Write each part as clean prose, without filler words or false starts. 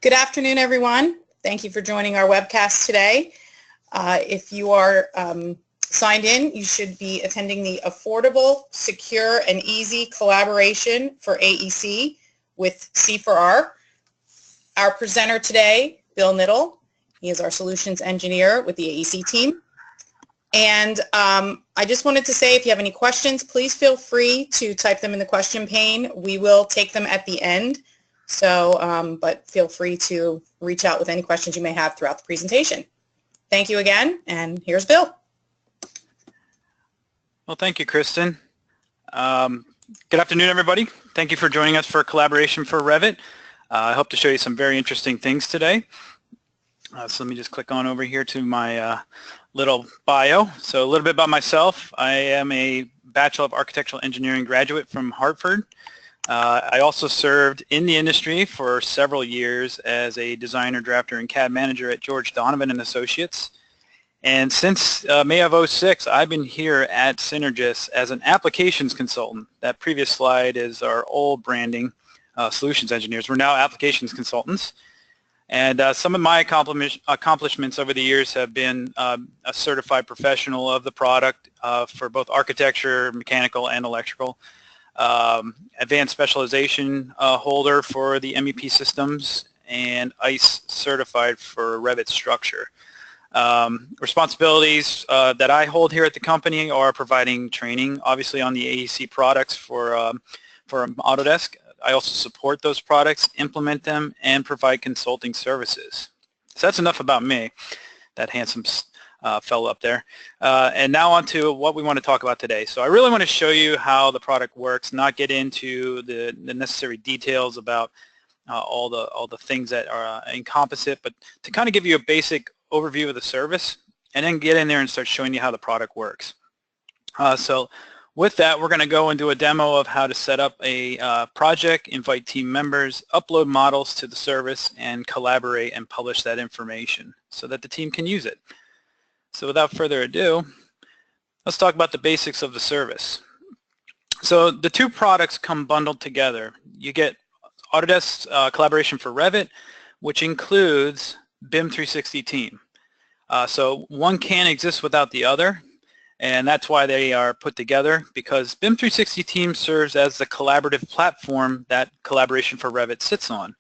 Good afternoon, everyone. Thank you for joining our webcast today. If you are signed in, you should be attending the Affordable, Secure, and Easy Collaboration for AEC with C4R. Our presenter today, Bill Knittle. He is our Solutions Engineer with the AEC team. And I just wanted to say, if you have any questions, please feel free to type them in the question pane. We will take them at the end. So, but feel free to reach out with any questions you may have throughout the presentation. Thank you again, and here's Bill. Well, thank you, Kristen. Good afternoon, everybody. Thank you for joining us for Collaboration for Revit. I hope to show you some very interesting things today. So let me just click on over here to my little bio. So a little bit about myself. I am a Bachelor of Architectural Engineering graduate from Hartford. I also served in the industry for several years as a designer, drafter, and CAD manager at George Donovan and Associates. And since May of '06, I've been here at Synergis as an applications consultant. That previous slide is our old branding, solutions engineers. We're now applications consultants. And some of my accomplishments over the years have been a certified professional of the product for both architecture, mechanical, and electrical. Advanced specialization holder for the MEP systems, and ICE certified for Revit structure. Responsibilities that I hold here at the company are providing training, obviously, on the AEC products for Autodesk. I also support those products, implement them, and provide consulting services. So that's enough about me, that handsome fellow up there. And now on to what we want to talk about today. So I really want to show you how the product works, not get into the necessary details about all the things that are encompass it, but to kind of give you a basic overview of the service, and then get in there and start showing you how the product works. So with that, we're going to go and do a demo of how to set up a project, invite team members, upload models to the service, and collaborate and publish that information so that the team can use it. So without further ado, let's talk about the basics of the service. So the two products come bundled together. You get Autodesk Collaboration for Revit, which includes BIM 360 Team. So one can't exist without the other, and that's why they are put together, because BIM 360 Team serves as the collaborative platform that Collaboration for Revit sits on.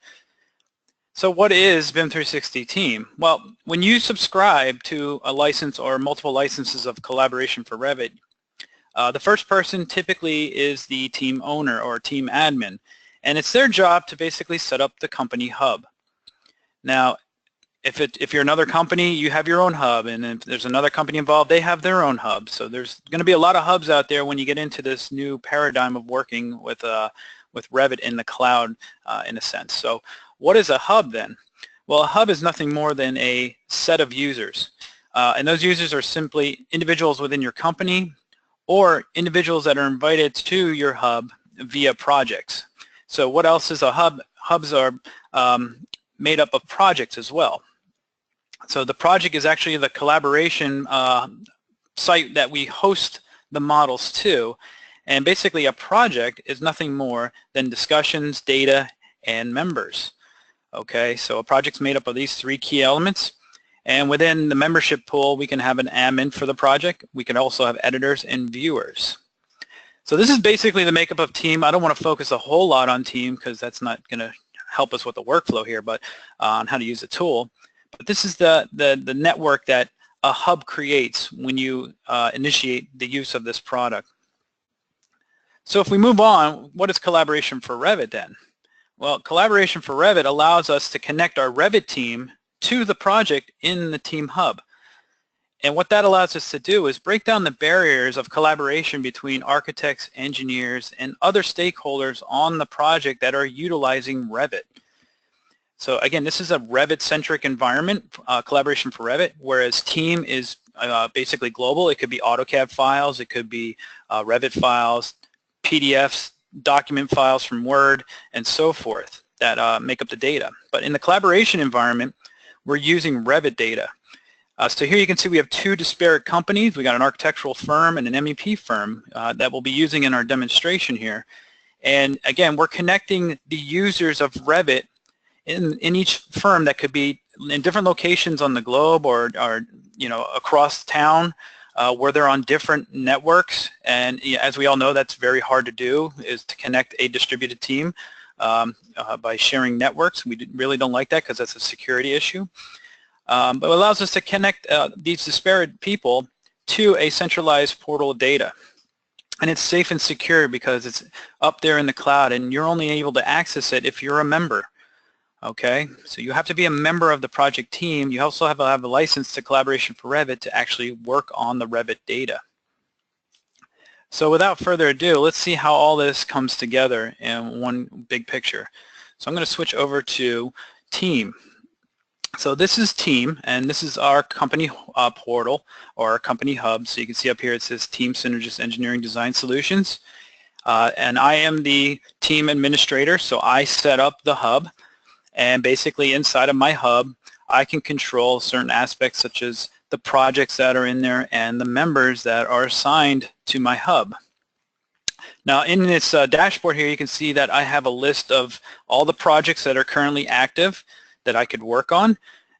So what is BIM 360 Team? Well, when you subscribe to a license or multiple licenses of Collaboration for Revit, the first person typically is the team owner or team admin, and it's their job to basically set up the company hub. Now, if you're another company, you have your own hub, and if there's another company involved, they have their own hub. So there's going to be a lot of hubs out there when you get into this new paradigm of working with Revit in the cloud, in a sense. So what is a hub then? Well, a hub is nothing more than a set of users, and those users are simply individuals within your company or individuals that are invited to your hub via projects. So what else is a hub? Hubs are made up of projects as well. So the project is actually the collaboration site that we host the models to, and basically a project is nothing more than discussions, data, and members. Okay, so a project's made up of these three key elements, and within the membership pool we can have an admin for the project. We can also have editors and viewers. So this is basically the makeup of team. I don't want to focus a whole lot on team because that's not going to help us with the workflow here, but on how to use the tool. But this is the network that a hub creates when you initiate the use of this product. So if we move on, what is Collaboration for Revit then? Well, Collaboration for Revit allows us to connect our Revit team to the project in the team hub. And what that allows us to do is break down the barriers of collaboration between architects, engineers, and other stakeholders on the project that are utilizing Revit. So again, this is a Revit-centric environment, Collaboration for Revit, whereas team is basically global. It could be AutoCAD files, it could be Revit files, PDFs, document files from Word, and so forth that make up the data. But in the collaboration environment, we're using Revit data. So here you can see we have two disparate companies. We got an architectural firm and an MEP firm that we'll be using in our demonstration here. And again, we're connecting the users of Revit in each firm that could be in different locations on the globe or across town where they're on different networks. And as we all know, that's very hard to do, is to connect a distributed team by sharing networks. We really don't like that because that's a security issue. But it allows us to connect these disparate people to a centralized portal of data. And it's safe and secure because it's up there in the cloud, and you're only able to access it if you're a member. Okay, so you have to be a member of the project team. You also have to have a license to Collaboration for Revit to actually work on the Revit data. So without further ado, let's see how all this comes together in one big picture. So I'm going to switch over to Team. So this is Team, and this is our company portal or our company hub. So you can see up here it says Team Synergis Engineering Design Solutions. And I am the team administrator, so I set up the hub. And basically inside of my hub, I can control certain aspects such as the projects that are in there and the members that are assigned to my hub. Now in this dashboard here, you can see that I have a list of all the projects that are currently active that I could work on.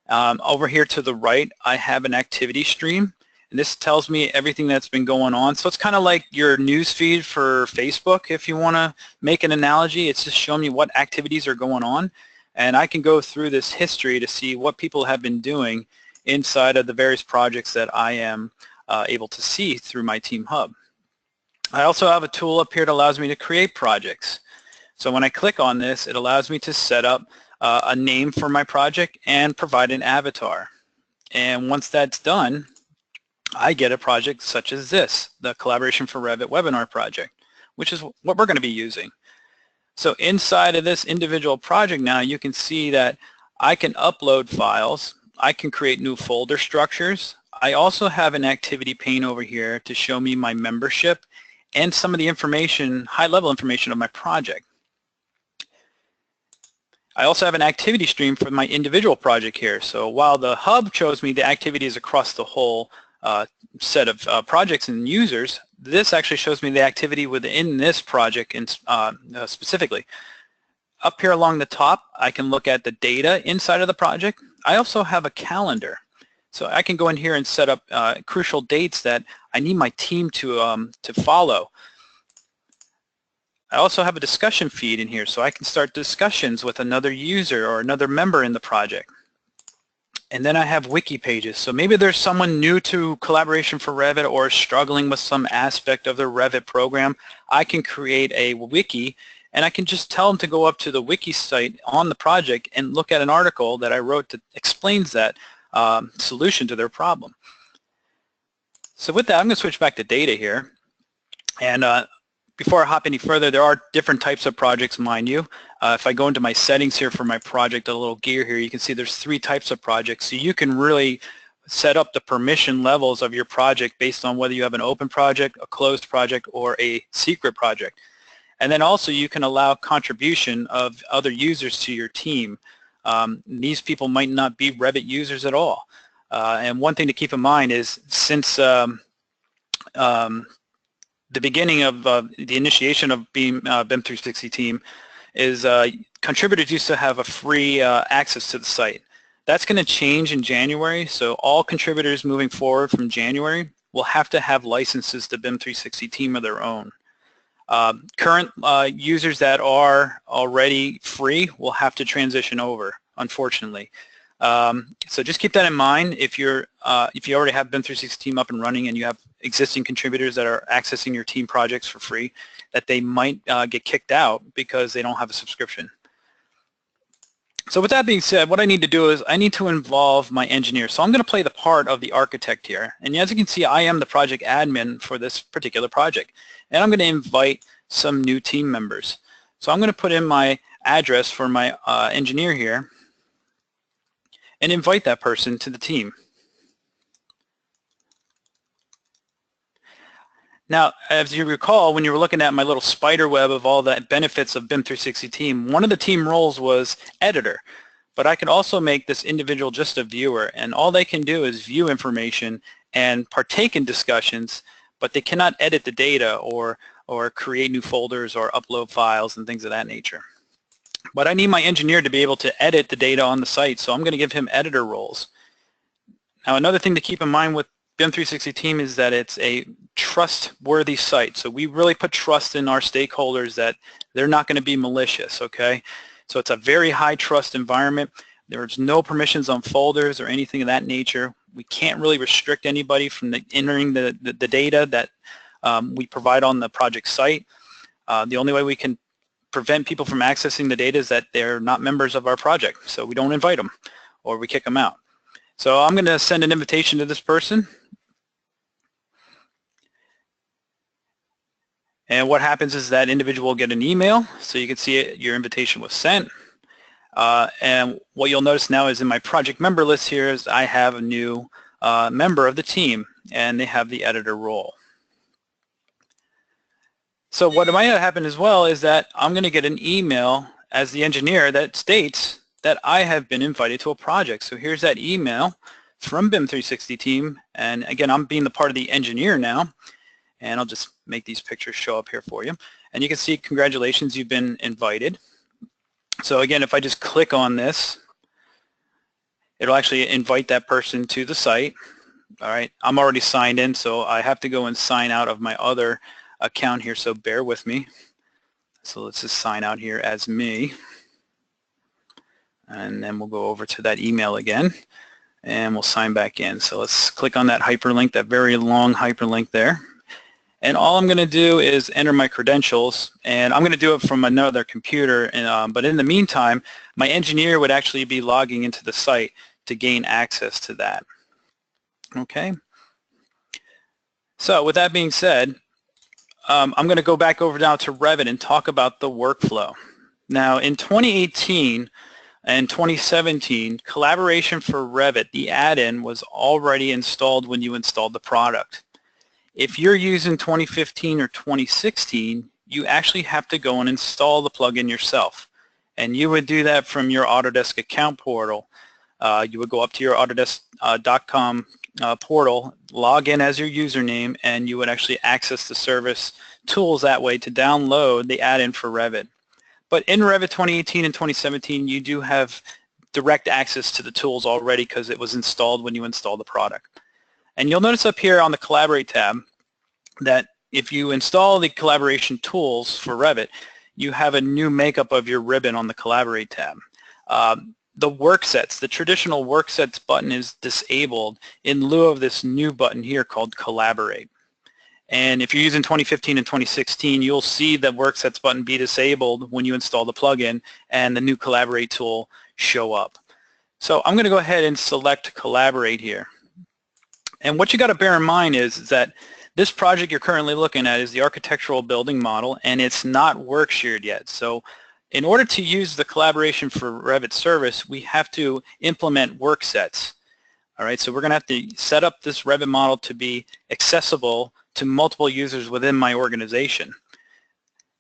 Over here to the right, I have an activity stream, and this tells me everything that's been going on. So it's kind of like your news feed for Facebook, if you want to make an analogy. It's just showing me what activities are going on, and I can go through this history to see what people have been doing inside of the various projects that I am able to see through my Team Hub. I also have a tool up here that allows me to create projects. So when I click on this, it allows me to set up a name for my project and provide an avatar. And once that's done, I get a project such as this, the Collaboration for Revit webinar project, which is what we're going to be using. So inside of this individual project now, you can see that I can upload files, I can create new folder structures. I also have an activity pane over here to show me my membership and some of the information, high-level information of my project. I also have an activity stream for my individual project here. So while the hub shows me the activities across the whole set of projects and users, this actually shows me the activity within this project specifically. Up here along the top, I can look at the data inside of the project. I also have a calendar. So I can go in here and set up crucial dates that I need my team to follow. I also have a discussion feed in here, so I can start discussions with another user or another member in the project. And then I have wiki pages. So maybe there's someone new to Collaboration for Revit or struggling with some aspect of their Revit program. I can create a wiki, and I can just tell them to go up to the wiki site on the project and look at an article that I wrote that explains that solution to their problem. So with that, I'm going to switch back to data here. And before I hop any further, there are different types of projects, mind you. If I go into my settings here for my project, a little gear here, you can see there's 3 types of projects. So you can really set up the permission levels of your project based on whether you have an open project, a closed project, or a secret project. And then also you can allow contribution of other users to your team. These people might not be Revit users at all. And one thing to keep in mind is since the beginning of the initiation of BIM 360 team is contributors used to have a free access to the site. That's going to change in January, so all contributors moving forward from January will have to have licenses to BIM 360 team of their own. Current users that are already free will have to transition over, unfortunately. So just keep that in mind. If you already have BIM 360 team up and running and you have existing contributors that are accessing your team projects for free, that they might get kicked out because they don't have a subscription. So with that being said, what I need to do is I need to involve my engineer. So I'm going to play the part of the architect here. And as you can see, I am the project admin for this particular project. And I'm going to invite some new team members. So I'm going to put in my address for my engineer here and invite that person to the team. Now, as you recall, when you were looking at my little spider web of all the benefits of BIM 360 team, one of the team roles was editor. But I could also make this individual just a viewer, and all they can do is view information and partake in discussions, but they cannot edit the data or create new folders or upload files and things of that nature. But I need my engineer to be able to edit the data on the site, so I'm going to give him editor roles. Now, another thing to keep in mind with BIM 360 Team is that it's a trustworthy site. So we really put trust in our stakeholders that they're not going to be malicious, okay? So it's a very high trust environment. There's no permissions on folders or anything of that nature. We can't really restrict anybody from entering the data that we provide on the project site. The only way we can prevent people from accessing the data is that they're not members of our project. So we don't invite them or we kick them out. So I'm going to send an invitation to this person. And what happens is that individual will get an email, so you can see it, your invitation was sent. And what you'll notice now is in my project member list here is I have a new member of the team, and they have the editor role. So what might happen as well is that I'm going to get an email as the engineer that states that I have been invited to a project. So here's that email from BIM 360 Team, and again, I'm being the part of the engineer now. And I'll just make these pictures show up here for you. And you can see, congratulations, you've been invited. So again, if I just click on this, it'll actually invite that person to the site. All right, I'm already signed in, so I have to go and sign out of my other account here, so bear with me. So let's just sign out here as me. And then we'll go over to that email again, and we'll sign back in. So let's click on that hyperlink, that very long hyperlink there. And all I'm going to do is enter my credentials, and I'm going to do it from another computer, and, but in the meantime, my engineer would actually be logging into the site to gain access to that. Okay. So with that being said, I'm going to go back over now to Revit and talk about the workflow. Now in 2018 and 2017, Collaboration for Revit, the add-in, was already installed when you installed the product. If you're using 2015 or 2016, you actually have to go and install the plugin yourself. And you would do that from your Autodesk account portal. You would go up to your Autodesk.com portal, log in as your username, and you would actually access the service tools that way to download the add-in for Revit. But in Revit 2018 and 2017, you do have direct access to the tools already because it was installed when you installed the product. And you'll notice up here on the Collaborate tab that if you install the collaboration tools for Revit, you have a new makeup of your ribbon on the Collaborate tab. The Worksets, the traditional Worksets button is disabled in lieu of this new button here called Collaborate. And if you're using 2015 and 2016, you'll see the Worksets button be disabled when you install the plugin and the new Collaborate tool show up. So I'm going to go ahead and select Collaborate here. And what you got to bear in mind is that this project you're currently looking at is the architectural building model, and it's not work shared yet. So in order to use the Collaboration for Revit service, we have to implement Worksets. All right, so we're going to have to set up this Revit model to be accessible to multiple users within my organization.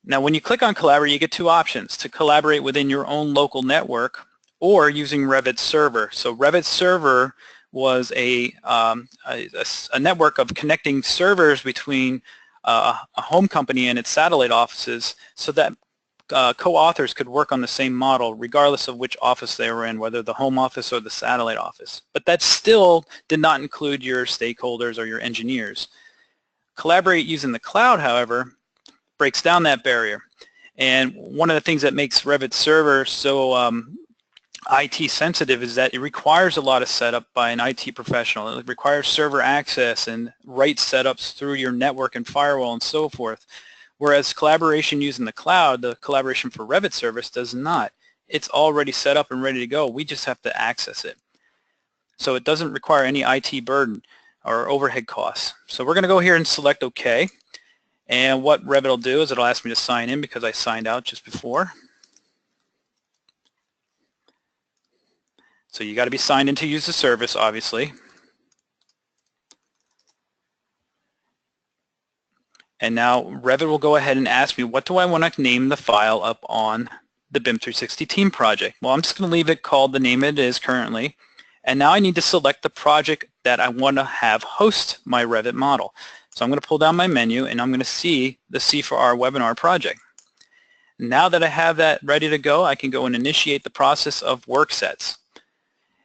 Now when you click on Collaborate, you get two options: to collaborate within your own local network or using Revit Server. So Revit Server was a network of connecting servers between a home company and its satellite offices so that co-authors could work on the same model regardless of which office they were in, whether the home office or the satellite office. But that still did not include your stakeholders or your engineers. Collaborate using the cloud, however, breaks down that barrier. And one of the things that makes Revit Server so IT sensitive is that it requires a lot of setup by an IT professional. It requires server access and right setups through your network and firewall and so forth. Whereas collaboration using the cloud, the Collaboration for Revit service, does not. It's already set up and ready to go. We just have to access it. So it doesn't require any IT burden or overhead costs. So we're going to go here and select OK. And what Revit will do is it'll ask me to sign in because I signed out just before. So you got to be signed in to use the service, obviously. And now Revit will go ahead and ask me, what do I want to name the file up on the BIM 360 Team project? Well, I'm just going to leave it called the name it is currently. And now I need to select the project that I want to have host my Revit model. So I'm going to pull down my menu and I'm going to see the C4R webinar project. Now that I have that ready to go, I can go and initiate the process of Worksets.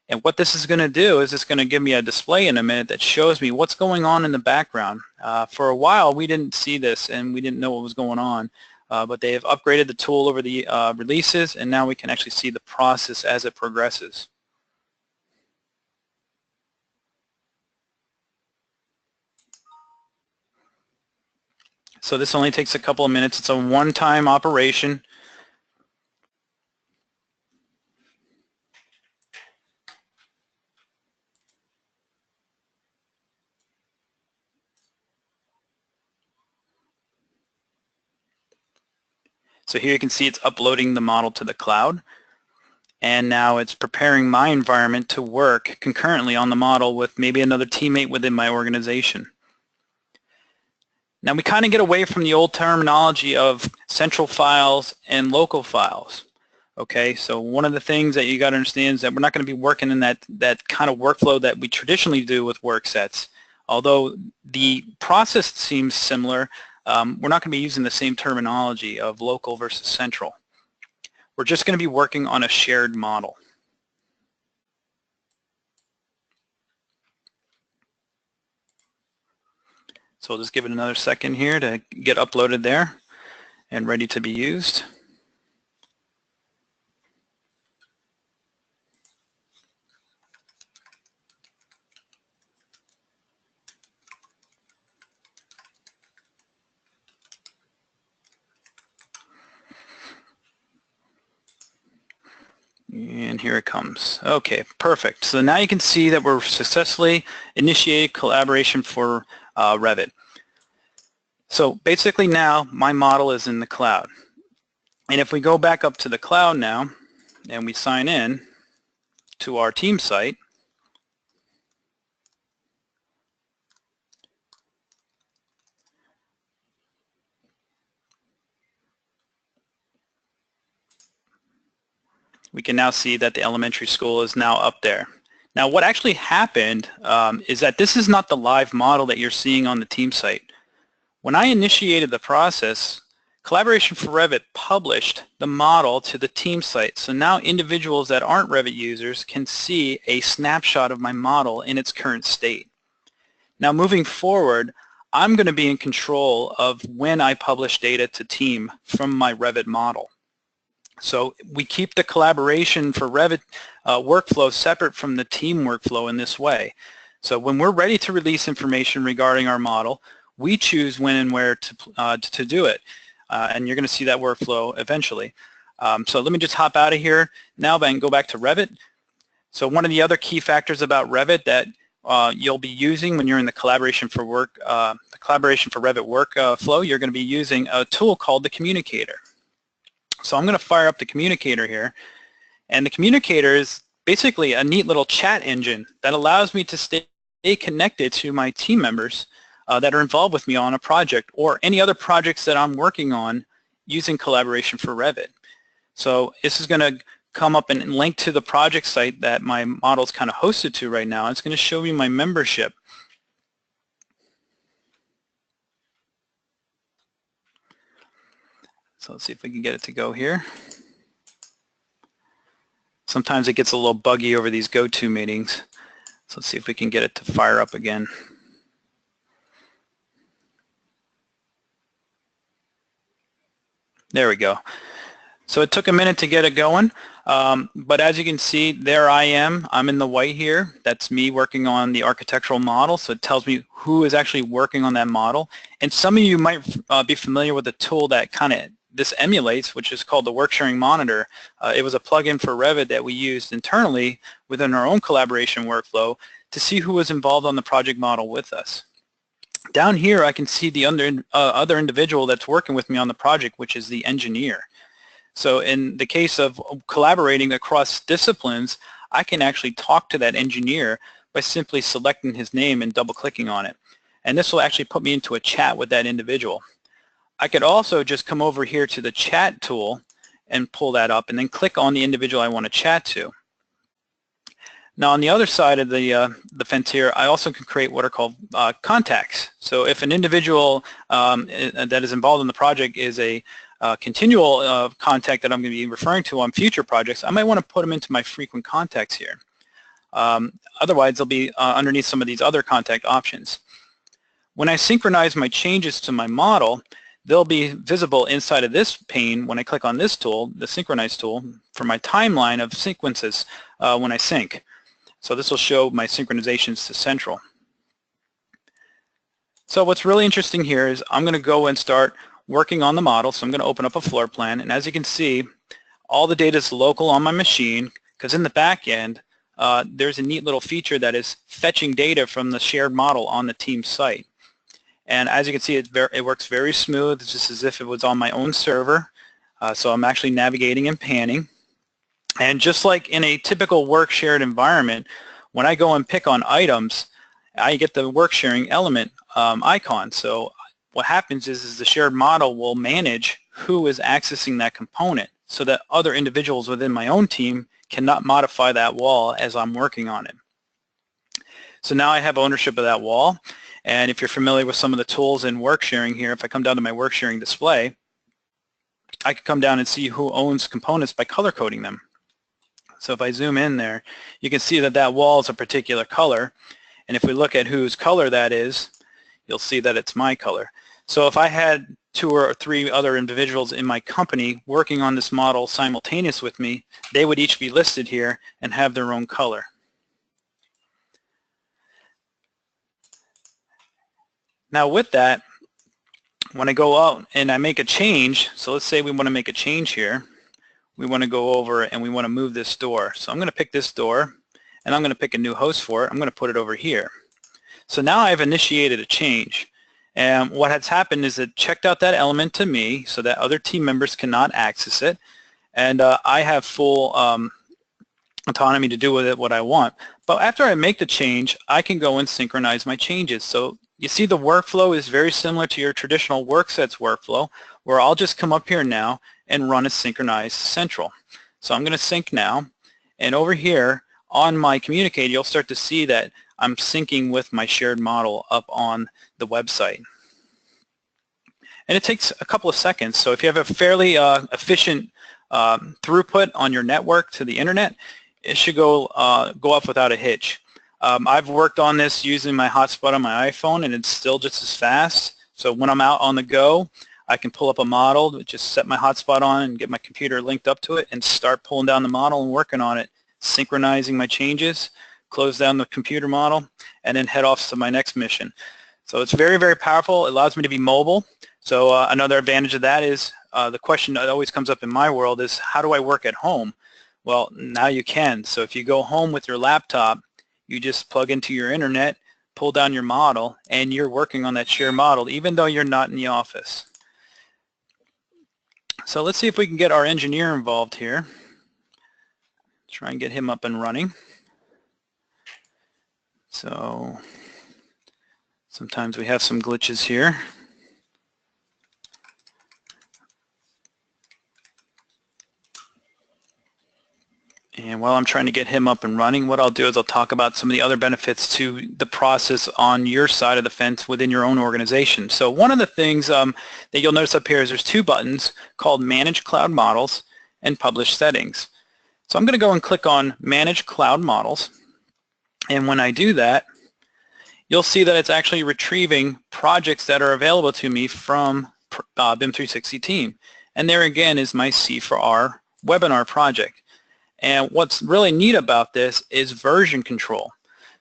And what this is going to do is it's going to give me a display in a minute that shows me what's going on in the background. For a while, we didn't see this and we didn't know what was going on, but they have upgraded the tool over the releases, and now we can actually see the process as it progresses. So this only takes a couple of minutes. It's a one-time operation. So here you can see it's uploading the model to the cloud, and now it's preparing my environment to work concurrently on the model with maybe another teammate within my organization. Now we kind of get away from the old terminology of central files and local files. Okay, so one of the things that you got to understand is that we're not going to be working in that kind of workflow that we traditionally do with Worksets. Although the process seems similar, we're not going to be using the same terminology of local versus central. We're just going to be working on a shared model. So we'll just give it another second here to get uploaded there and ready to be used. And here it comes. Okay, perfect. So now you can see that we're successfully initiated collaboration for Revit. So basically now my model is in the cloud. And if we go back up to the cloud now and we sign in to our team site, we can now see that the elementary school is now up there. Now what actually happened is that this is not the live model that you're seeing on the team site. When I initiated the process, Collaboration for Revit published the model to the team site. So now individuals that aren't Revit users can see a snapshot of my model in its current state. Now moving forward, I'm going to be in control of when I publish data to team from my Revit model. So we keep the Collaboration for Revit workflow separate from the team workflow in this way. So when we're ready to release information regarding our model, we choose when and where to do it. And you're going to see that workflow eventually. So let me just hop out of here now and go back to Revit. So one of the other key factors about Revit that you'll be using when you're in the Collaboration for Revit workflow, you're going to be using a tool called the Communicator. So I'm going to fire up the Communicator here, and the Communicator is basically a neat little chat engine that allows me to stay connected to my team members that are involved with me on a project or any other projects that I'm working on using Collaboration for Revit. So this is going to come up and link to the project site that my model is kind of hosted to right now. It's going to show me my membership. So let's see if we can get it to go here. Sometimes it gets a little buggy over these go-to meetings. So let's see if we can get it to fire up again. There we go. So it took a minute to get it going, but as you can see, there I am. I'm in the white here. That's me working on the architectural model, so it tells me who is actually working on that model. And some of you might be familiar with a tool that kind of this emulates, which is called the Work Sharing Monitor. It was a plugin for Revit that we used internally within our own collaboration workflow to see who was involved on the project model with us. Down here, I can see the other individual that's working with me on the project, which is the engineer. So in the case of collaborating across disciplines, I can actually talk to that engineer by simply selecting his name and double-clicking on it. And this will actually put me into a chat with that individual. I could also just come over here to the chat tool and pull that up and then click on the individual I want to chat to. Now on the other side of the fence here, I also can create what are called contacts. So if an individual that is involved in the project is a continual contact that I'm going to be referring to on future projects, I might want to put them into my frequent contacts here. Otherwise, they'll be underneath some of these other contact options. When I synchronize my changes to my model, they'll be visible inside of this pane when I click on this tool, the Synchronize tool, for my timeline of sequences when I sync. So this will show my synchronizations to Central. So what's really interesting here is I'm going to go and start working on the model. So I'm going to open up a floor plan, and as you can see, all the data is local on my machine, because in the back end, there's a neat little feature that is fetching data from the shared model on the team site. And as you can see, it works very smooth. It's just as if it was on my own server. So I'm actually navigating and panning. And just like in a typical work shared environment, when I go and pick on items, I get the work sharing element icon. So what happens is the shared model will manage who is accessing that component so that other individuals within my own team cannot modify that wall as I'm working on it. So now I have ownership of that wall. And if you're familiar with some of the tools in work sharing here, if I come down to my work sharing display, I can come down and see who owns components by color coding them. So if I zoom in there, you can see that that wall is a particular color. And if we look at whose color that is, you'll see that it's my color. So if I had 2 or 3 other individuals in my company working on this model simultaneous with me, they would each be listed here and have their own color. Now with that, when I go out and I make a change, so let's say we want to make a change here. We want to go over and we want to move this door. So I'm going to pick this door, and I'm going to pick a new host for it. I'm going to put it over here. So now I've initiated a change. And what has happened is it checked out that element to me so that other team members cannot access it. And I have full autonomy to do with it what I want. But after I make the change, I can go and synchronize my changes. So you see the workflow is very similar to your traditional Worksets workflow, where I'll just come up here now and run a synchronized central. So I'm going to sync now, and over here on my communicate, you'll start to see that I'm syncing with my shared model up on the website. And it takes a couple of seconds, so if you have a fairly efficient throughput on your network to the internet, it should go up without a hitch. I've worked on this using my hotspot on my iPhone, and it's still just as fast. So when I'm out on the go, I can pull up a model, just set my hotspot on and get my computer linked up to it and start pulling down the model and working on it, synchronizing my changes, close down the computer model, and then head off to my next mission. So it's very, very powerful. It allows me to be mobile. So another advantage of that is the question that always comes up in my world is, how do I work at home? Well, now you can. So if you go home with your laptop, you just plug into your internet, pull down your model, and you're working on that shared model, even though you're not in the office. So let's see if we can get our engineer involved here. Try and get him up and running. So sometimes we have some glitches here. And while I'm trying to get him up and running, what I'll do is I'll talk about some of the other benefits to the process on your side of the fence within your own organization. So one of the things that you'll notice up here is there's 2 buttons called Manage Cloud Models and Publish Settings. So I'm going to go and click on Manage Cloud Models. And when I do that, you'll see that it's actually retrieving projects that are available to me from BIM 360 team. And there again is my C4R webinar project. And what's really neat about this is version control.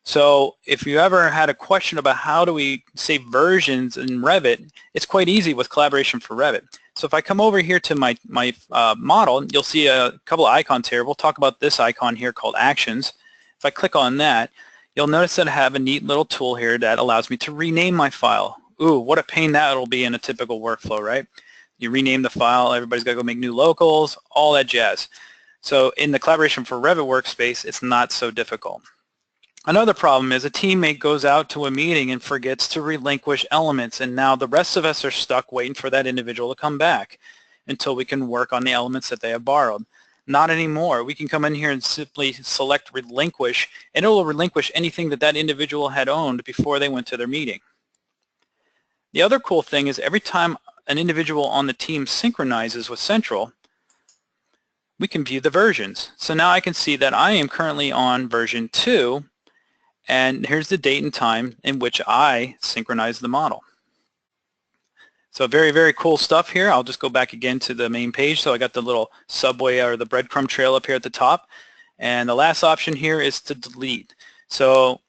So if you ever had a question about how do we save versions in Revit, it's quite easy with Collaboration for Revit. So if I come over here to my model, you'll see a couple of icons here. We'll talk about this icon here called Actions. If I click on that, you'll notice that I have a neat little tool here that allows me to rename my file. Ooh, what a pain that'll be in a typical workflow, right? You rename the file, everybody's got to go make new locals, all that jazz. So in the Collaboration for Revit workspace, it's not so difficult. Another problem is a teammate goes out to a meeting and forgets to relinquish elements, and now the rest of us are stuck waiting for that individual to come back until we can work on the elements that they have borrowed. Not anymore. We can come in here and simply select relinquish, and it will relinquish anything that that individual had owned before they went to their meeting. The other cool thing is every time an individual on the team synchronizes with Central, we can view the versions. So now I can see that I am currently on version 2, and here's the date and time in which I synchronize the model. So very, very cool stuff here. I'll just go back again to the main page. So I got the little subway or the breadcrumb trail up here at the top. And the last option here is to delete. So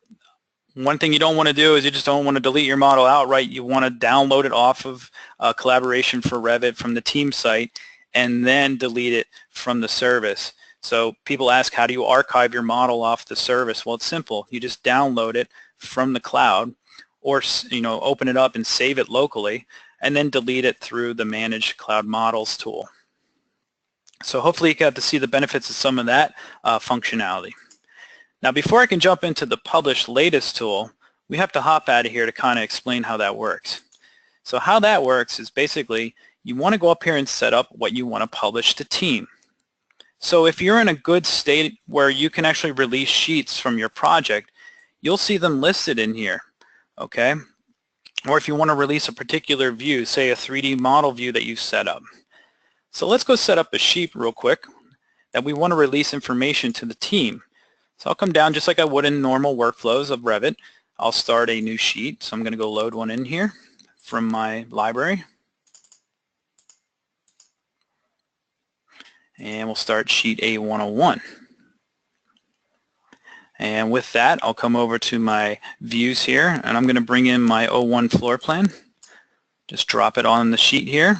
one thing you don't want to do is you just don't want to delete your model outright. You want to download it off of Collaboration for Revit from the team site and then delete it from the service. So people ask, how do you archive your model off the service? Well, it's simple. You just download it from the cloud, or open it up and save it locally, and then delete it through the Manage Cloud Models tool. So hopefully you got to see the benefits of some of that functionality. Now before I can jump into the Publish Latest tool, we have to hop out of here to kind of explain how that works. So how that works is basically you want to go up here and set up what you want to publish to team. So if you're in a good state where you can actually release sheets from your project, you'll see them listed in here, okay? Or if you want to release a particular view, say a 3D model view that you set up. So let's go set up a sheet real quick that we want to release information to the team. So I'll come down just like I would in normal workflows of Revit. I'll start a new sheet. So I'm going to go load one in here from my library. And we'll start sheet A101. And with that, I'll come over to my views here, and I'm going to bring in my O1 floor plan. Just drop it on the sheet here.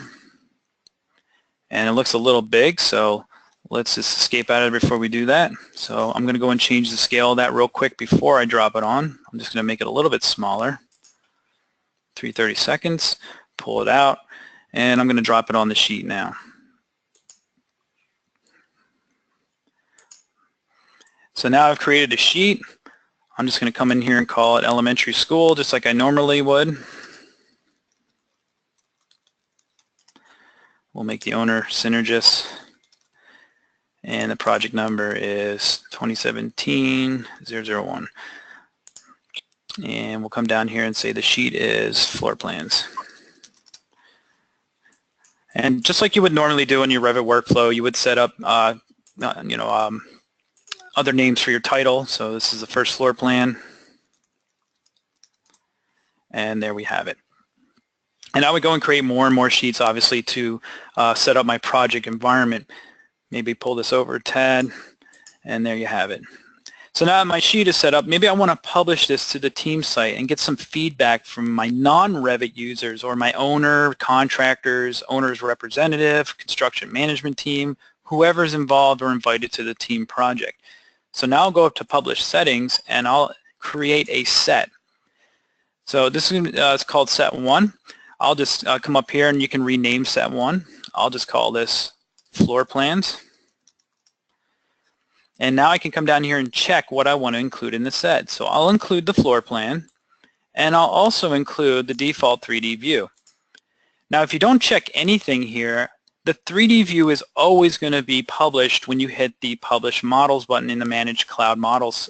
And it looks a little big, so let's just escape out of it before we do that. So I'm going to go and change the scale of that real quick before I drop it on. I'm just going to make it a little bit smaller. 3/32, pull it out, and I'm going to drop it on the sheet now. So now I've created a sheet. I'm just going to come in here and call it Elementary School, just like I normally would. We'll make the owner Synergis, and the project number is 2017-001. And we'll come down here and say the sheet is floor plans. And just like you would normally do in your Revit workflow, you would set up other names for your title. So this is the first floor plan. And there we have it. And I would go and create more and more sheets, obviously, to set up my project environment. Maybe pull this over a tad, and there you have it. So now my sheet is set up. Maybe I want to publish this to the team site and get some feedback from my non-Revit users or my owner, contractors, owner's representative, construction management team, whoever's involved or invited to the team project. So now I'll go up to Publish Settings, and I'll create a set. So this is called Set 1. I'll just come up here, and you can rename Set 1. I'll just call this Floor Plans. And now I can come down here and check what I want to include in the set. So I'll include the floor plan, and I'll also include the default 3D view. Now if you don't check anything here, the 3D view is always going to be published when you hit the Publish Models button in the Manage Cloud Models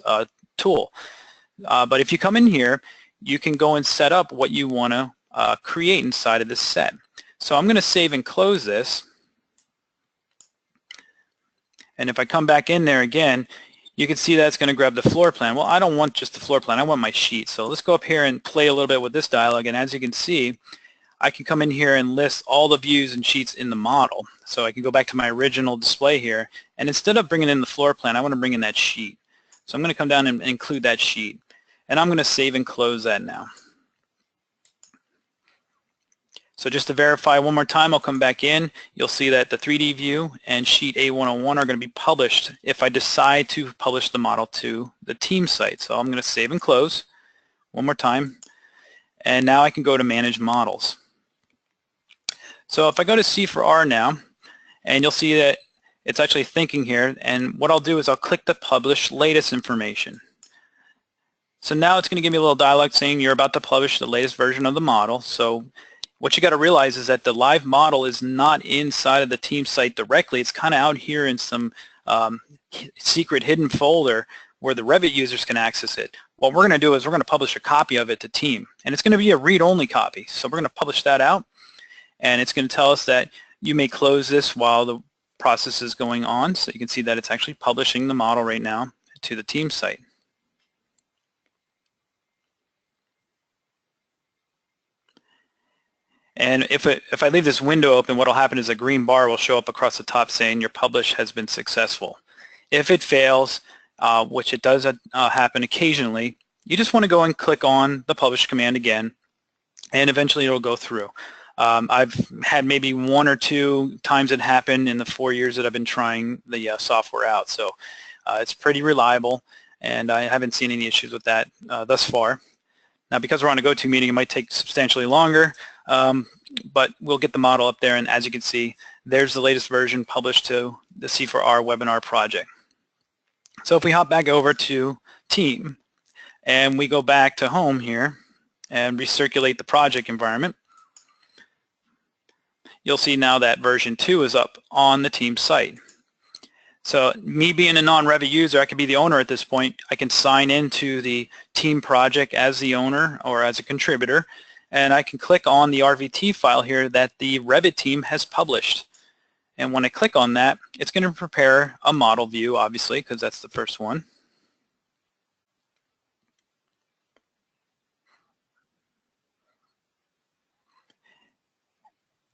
tool. But if you come in here, you can go and set up what you want to create inside of this set. So I'm going to save and close this. And if I come back in there again, you can see that it's going to grab the floor plan. Well, I don't want just the floor plan. I want my sheet. So let's go up here and play a little bit with this dialog. And as you can see, I can come in here and list all the views and sheets in the model. So I can go back to my original display here. And instead of bringing in the floor plan, I want to bring in that sheet. So I'm going to come down and include that sheet. And I'm going to save and close that now. So just to verify one more time, I'll come back in. You'll see that the 3D view and sheet A101 are going to be published if I decide to publish the model to the team site. So I'm going to save and close one more time. And now I can go to Manage Models. So if I go to C4R now, and you'll see that it's actually thinking here. And what I'll do is I'll click the Publish Latest information. So now it's going to give me a little dialog saying you're about to publish the latest version of the model. So what you got to realize is that the live model is not inside of the team site directly. It's kind of out here in some secret hidden folder where the Revit users can access it. What we're going to do is we're going to publish a copy of it to team, and it's going to be a read-only copy. So we're going to publish that out, and it's going to tell us that you may close this while the process is going on. So you can see that it's actually publishing the model right now to the team site. And if I leave this window open, what will happen is a green bar will show up across the top saying your publish has been successful. If it fails, which it does happen occasionally, you just want to go and click on the publish command again, and eventually it'll go through. I've had maybe 1 or 2 times it happened in the 4 years that I've been trying the software out. So it's pretty reliable, and I haven't seen any issues with that thus far. Now, because we're on a GoToMeeting, it might take substantially longer, but we'll get the model up there, and as you can see, there's the latest version published to the C4R webinar project. So if we hop back over to Team, and we go back to Home here, and recirculate the project environment, you'll see now that version 2 is up on the team site. So me being a non-Revit user, I could be the owner at this point. I can sign into the team project as the owner or as a contributor, and I can click on the RVT file here that the Revit team has published. And when I click on that, it's going to prepare a model view, obviously, because that's the first one.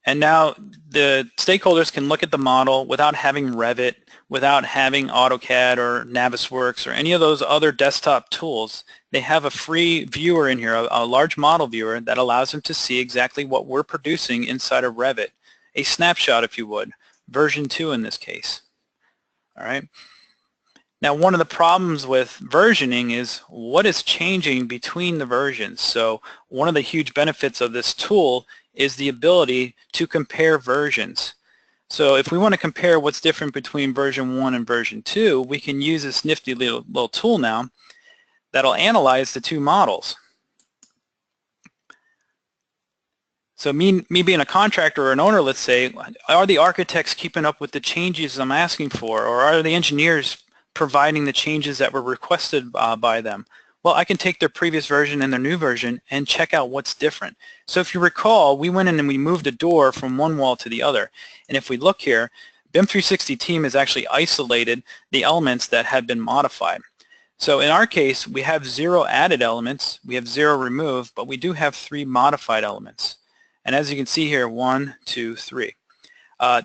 And now the stakeholders can look at the model without having Revit, without having AutoCAD or Navisworks or any of those other desktop tools. They have a free viewer in here, a large model viewer that allows them to see exactly what we're producing inside of Revit. A snapshot, if you would, version 2 in this case. All right. Now, one of the problems with versioning is what is changing between the versions. So one of the huge benefits of this tool is the ability to compare versions. So if we want to compare what's different between version 1 and version 2, we can use this nifty little tool now that'll analyze the 2 models. So me being a contractor or an owner, let's say, are the architects keeping up with the changes I'm asking for, or are the engineers providing the changes that were requested by them? Well, I can take their previous version and their new version and check out what's different. So if you recall, we went in and we moved a door from one wall to the other. And if we look here, BIM 360 Team has actually isolated the elements that had been modified. So in our case, we have 0 added elements, we have 0 removed, but we do have 3 modified elements. And as you can see here, 1, 2, 3.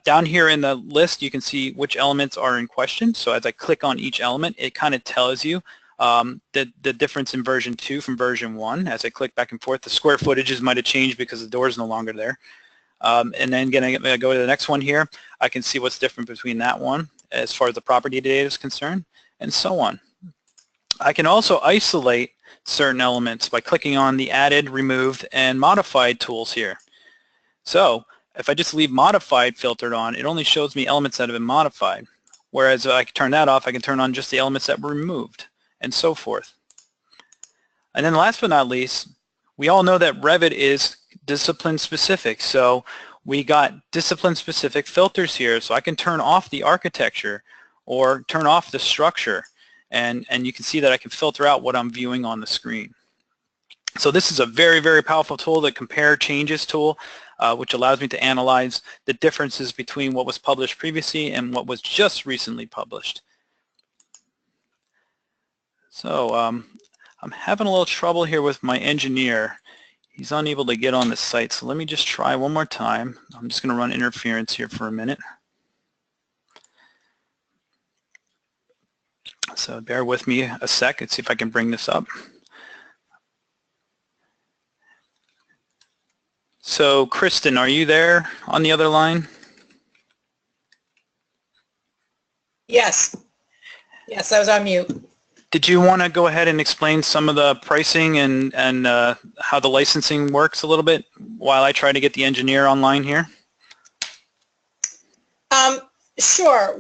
Down here in the list, you can see which elements are in question. So as I click on each element, it kind of tells you the difference in version 2 from version 1. As I click back and forth, the square footages might have changed because the door is no longer there. And then again, I go to the next one here. I can see what's different between that one as far as the property data is concerned, and so on. I can also isolate certain elements by clicking on the added, removed, and modified tools here. So if I just leave modified filtered on, it only shows me elements that have been modified. Whereas if I can turn that off, I can turn on just the elements that were removed, and so forth. And then last but not least, we all know that Revit is discipline specific. So we got discipline specific filters here, so I can turn off the architecture or turn off the structure, and you can see that I can filter out what I'm viewing on the screen. So this is a very, very powerful tool, the compare changes tool, which allows me to analyze the differences between what was published previously and what was just recently published. So I'm having a little trouble here with my engineer. He's unable to get on the site, so let me just try one more time. I'm just going to run interference here for a minute. So bear with me a sec and see if I can bring this up. So Kristen, are you there on the other line? Yes. Yes, I was on mute. Did you want to go ahead and explain some of the pricing and how the licensing works a little bit while I try to get the engineer online here? Sure.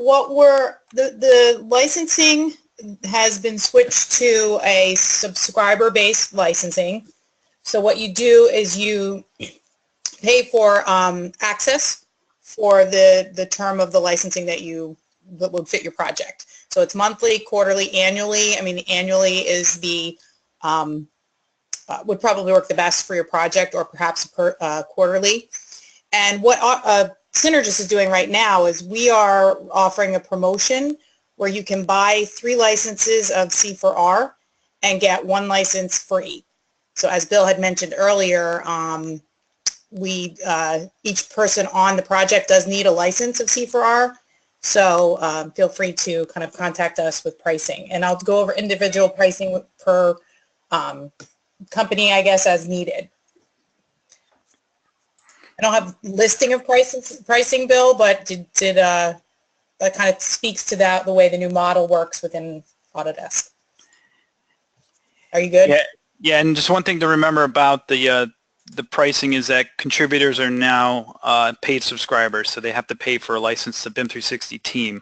The licensing has been switched to a subscriber-based licensing. So what you do is you pay for access for the term of the licensing that would fit your project. So it's monthly, quarterly, annually. I mean, annually is would probably work the best for your project, or perhaps quarterly. And what Synergis is doing right now is we are offering a promotion where you can buy 3 licenses of C4R and get 1 license free. So as Bill had mentioned earlier, each person on the project does need a license of C4R. So feel free to kind of contact us with pricing. And I'll go over individual pricing per company, I guess, as needed. I don't have listing of pricing, Bill, but that kind of speaks to the way the new model works within Autodesk. Are you good? Yeah, and just one thing to remember about the pricing is that contributors are now paid subscribers, so they have to pay for a license to BIM 360 team.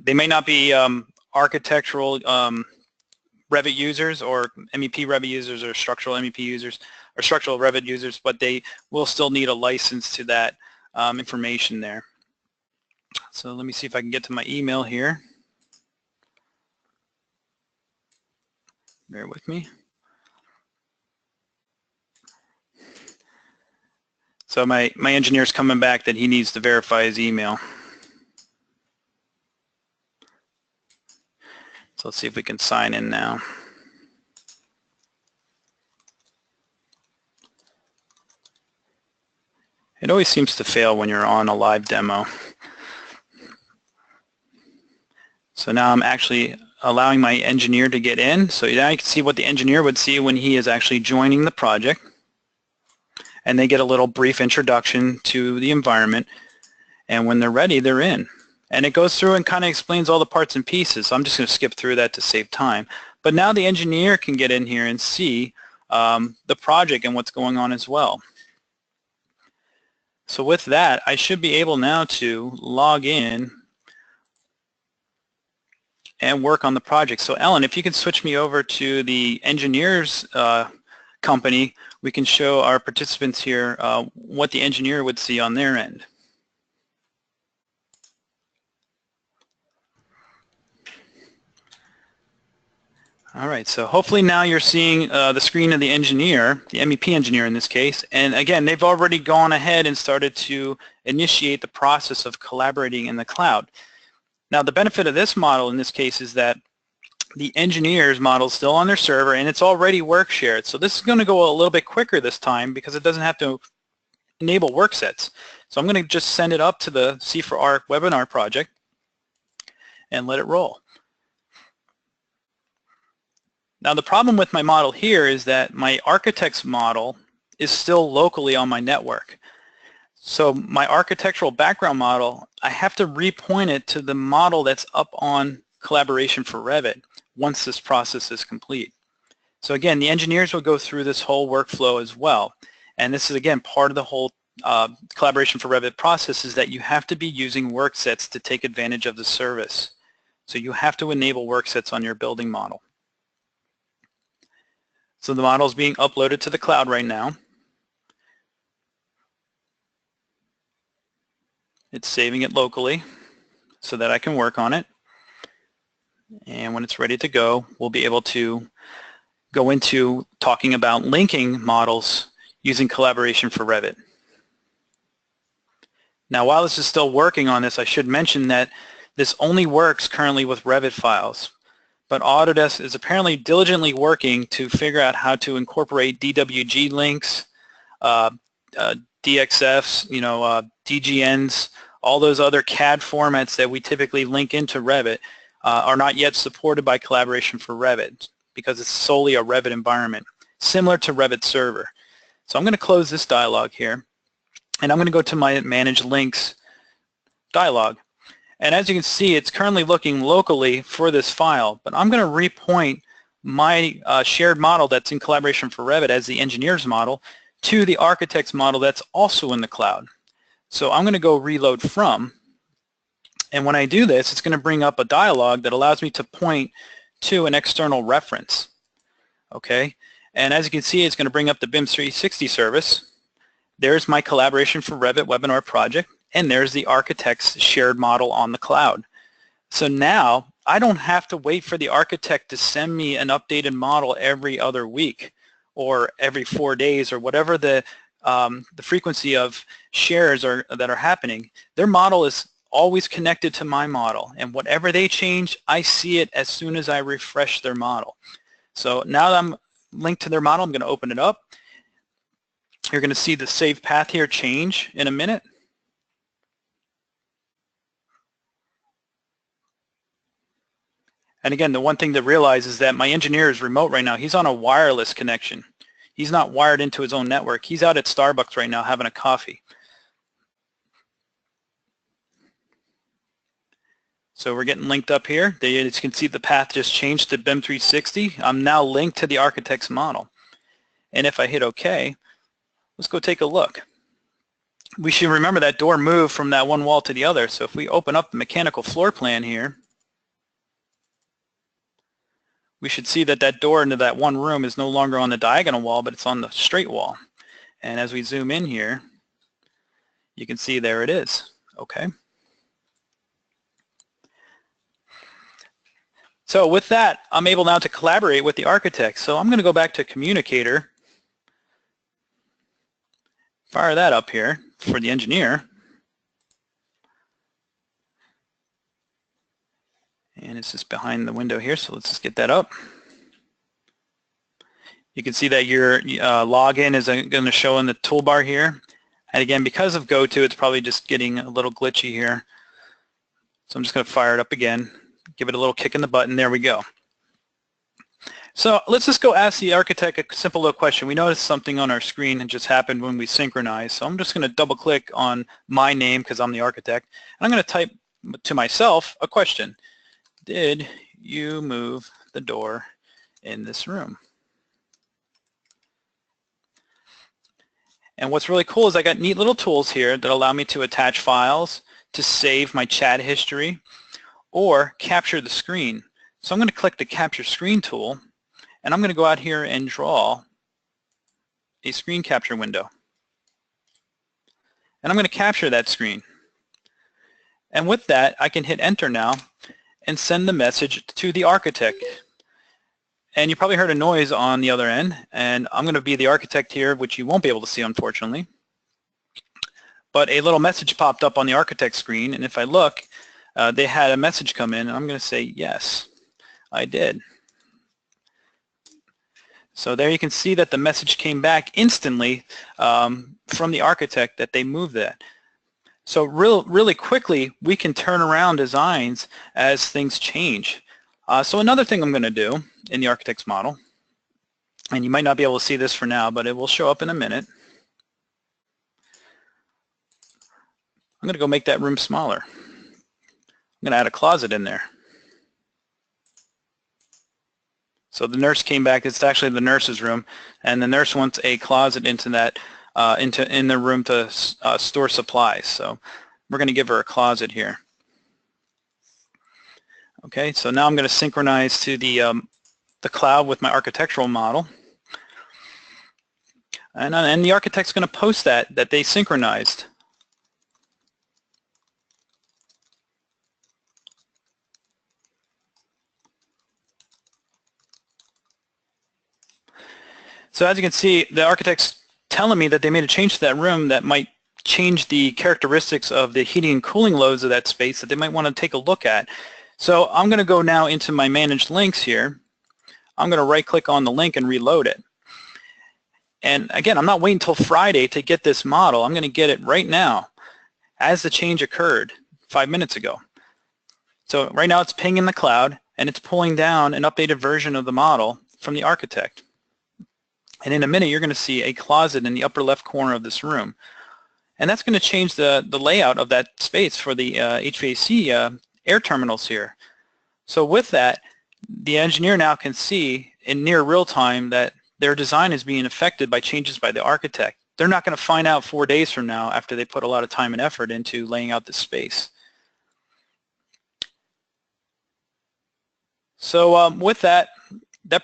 They may not be architectural Revit users or MEP Revit users or structural MEP users or structural Revit users, but they will still need a license to that information there. So let me see if I can get to my email here. Bear with me. So my engineer's coming back that he needs to verify his email. So let's see if we can sign in now. It always seems to fail when you're on a live demo. So now I'm actually allowing my engineer to get in. So now you can see what the engineer would see when he is actually joining the project. And they get a little brief introduction to the environment. And when they're ready, they're in. And it goes through and kind of explains all the parts and pieces. So I'm just going to skip through that to save time. But now the engineer can get in here and see the project and what's going on as well. So with that, I should be able now to log in and work on the project. So Ellen, if you can switch me over to the engineers company, we can show our participants here what the engineer would see on their end. All right, so hopefully now you're seeing the screen of the engineer, the MEP engineer in this case, and again, they've already gone ahead and started to initiate the process of collaborating in the cloud. Now, the benefit of this model in this case is that the engineer's model is still on their server and it's already work shared. So this is going to go a little bit quicker this time because it doesn't have to enable Worksets. So I'm going to just send it up to the C4R webinar project and let it roll. Now the problem with my model here is that my architect's model is still locally on my network. So my architectural background model, I have to repoint it to the model that's up on Collaboration for Revit once this process is complete. So again, the engineers will go through this whole workflow as well. And this is again part of the whole Collaboration for Revit process is that you have to be using Worksets to take advantage of the service. So you have to enable Worksets on your building model. So the model is being uploaded to the cloud right now. It's saving it locally so that I can work on it. And when it's ready to go, we'll be able to go into talking about linking models using Collaboration for Revit. Now, while this is still working on this, I should mention that this only works currently with Revit files. But Autodesk is apparently diligently working to figure out how to incorporate DWG links, DXFs, DGNs, all those other CAD formats that we typically link into Revit are not yet supported by Collaboration for Revit because it's solely a Revit environment, similar to Revit Server. So I'm going to close this dialog here, and I'm going to go to my Manage Links dialog. And as you can see, it's currently looking locally for this file, but I'm going to repoint my shared model that's in Collaboration for Revit as the engineer's model to the architect's model that's also in the cloud. So I'm going to go reload from, and when I do this, it's going to bring up a dialog that allows me to point to an external reference. Okay, and as you can see, it's going to bring up the BIM 360 service. There's my Collaboration for Revit webinar project. And there's the architect's shared model on the cloud. So now I don't have to wait for the architect to send me an updated model every other week or every 4 days or whatever the the frequency of shares that are happening, their model is always connected to my model, and whatever they change, I see it as soon as I refresh their model. So now that I'm linked to their model, I'm going to open it up. You're going to see the save path here change in a minute. And again, the one thing to realize is that my engineer is remote right now. He's on a wireless connection. He's not wired into his own network. He's out at Starbucks right now having a coffee. So we're getting linked up here. As you can see, the path just changed to BIM 360. I'm now linked to the architect's model. And if I hit OK, let's go take a look. We should remember that door moved from that one wall to the other. So if we open up the mechanical floor plan here, we should see that that door into that one room is no longer on the diagonal wall, but it's on the straight wall. And as we zoom in here, you can see there it is. Okay. So with that, I'm able now to collaborate with the architect. So I'm going to go back to Communicator, fire that up here for the engineer. And it's just behind the window here, so let's just get that up. You can see that your login is going to show in the toolbar here. And again, because of GoTo, it's probably just getting a little glitchy here. So I'm just going to fire it up again, give it a little kick in the button. There we go. So let's just go ask the architect a simple little question. We noticed something on our screen that just happened when we synchronized. So I'm just going to double click on my name because I'm the architect. And I'm going to type to myself a question. Did you move the door in this room? And what's really cool is I got neat little tools here that allow me to attach files, to save my chat history, or capture the screen. So I'm going to click the Capture Screen tool, and I'm going to go out here and draw a screen capture window. And I'm going to capture that screen. And with that, I can hit Enter now and send the message to the architect. And you probably heard a noise on the other end, and I'm going to be the architect here, which you won't be able to see, unfortunately. But a little message popped up on the architect screen, and if I look, they had a message come in, and I'm going to say, yes, I did. So there you can see that the message came back instantly from the architect that they moved that. So really quickly, we can turn around designs as things change. So another thing I'm going to do in the architect's model, and you might not be able to see this for now, but it will show up in a minute. I'm going to go make that room smaller. I'm going to add a closet in there. So the nurse came back. It's actually the nurse's room, and the nurse wants a closet into that in the room to store supplies. So we're going to give her a closet here. Okay, so now I'm going to synchronize to the cloud with my architectural model, and the architect's going to post that they synchronized. So as you can see, the architect's telling me that they made a change to that room that might change the characteristics of the heating and cooling loads of that space that they might want to take a look at. So I'm going to go now into my managed links here. I'm going to right click on the link and reload it. And again, I'm not waiting until Friday to get this model. I'm going to get it right now as the change occurred 5 minutes ago. So right now it's pinging the cloud, and it's pulling down an updated version of the model from the architect. And in a minute, you're going to see a closet in the upper left corner of this room. And that's going to change the layout of that space for the HVAC air terminals here. So with that, the engineer now can see in near real time that their design is being affected by changes by the architect. They're not going to find out 4 days from now after they put a lot of time and effort into laying out this space. So with that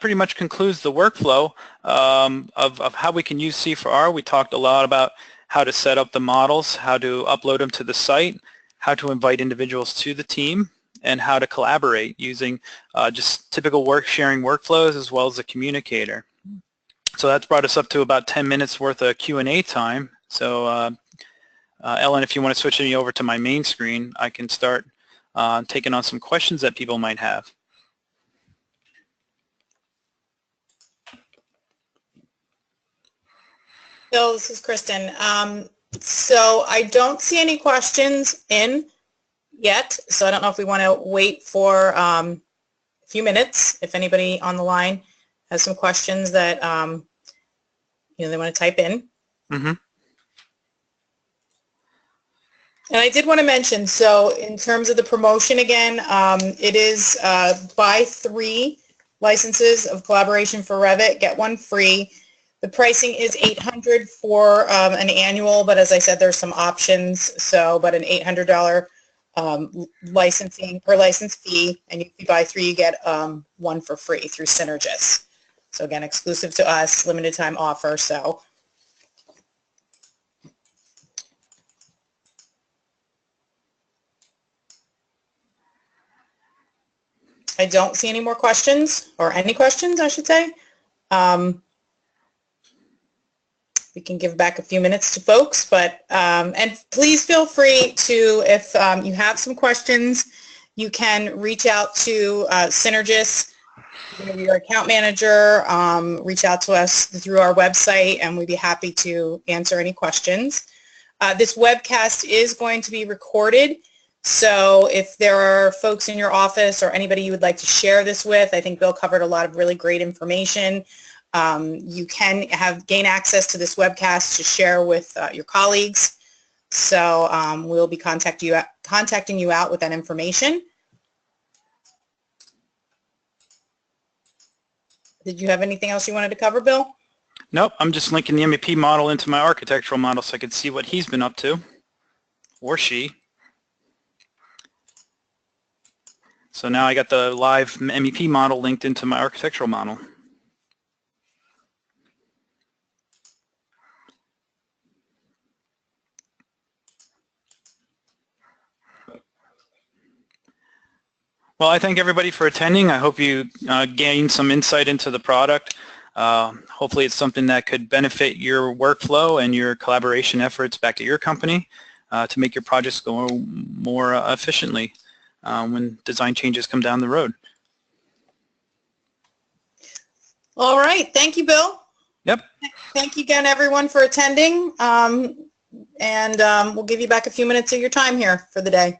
pretty much concludes the workflow of how we can use C4R. We talked a lot about how to set up the models, how to upload them to the site, how to invite individuals to the team, and how to collaborate using just typical work sharing workflows as well as a communicator. So that's brought us up to about 10 minutes worth of Q&A time. So Ellen, if you want to switch me over to my main screen, I can start taking on some questions that people might have. Bill, this is Kristen. So I don't see any questions in yet, so I don't know if we want to wait for a few minutes if anybody on the line has some questions that they want to type in. Mm-hmm. And I did want to mention, so in terms of the promotion again, it is buy 3 licenses of Collaboration for Revit, get 1 free. The pricing is $800 for an annual, but as I said, there's some options. So, but an $800 licensing per license fee, and if you buy 3, you get 1 for free through Synergis. So again, exclusive to us, limited time offer. So. I don't see any more questions, or any questions, I should say. We can give back a few minutes to folks, but and please feel free to, if you have some questions, you can reach out to Synergis, your account manager, reach out to us through our website, and we'd be happy to answer any questions. This webcast is going to be recorded. So if there are folks in your office or anybody you would like to share this with, I think Bill covered a lot of really great information. You can gain access to this webcast to share with your colleagues. So we'll be contacting you out with that information. Did you have anything else you wanted to cover, Bill? Nope, I'm just linking the MEP model into my architectural model so I could see what he's been up to, or she. So now I got the live MEP model linked into my architectural model. Well, I thank everybody for attending. I hope you gained some insight into the product. Hopefully it's something that could benefit your workflow and your collaboration efforts back at your company to make your projects go more efficiently when design changes come down the road. All right. Thank you, Bill. Yep. Thank you again, everyone, for attending. And we'll give you back a few minutes of your time here for the day.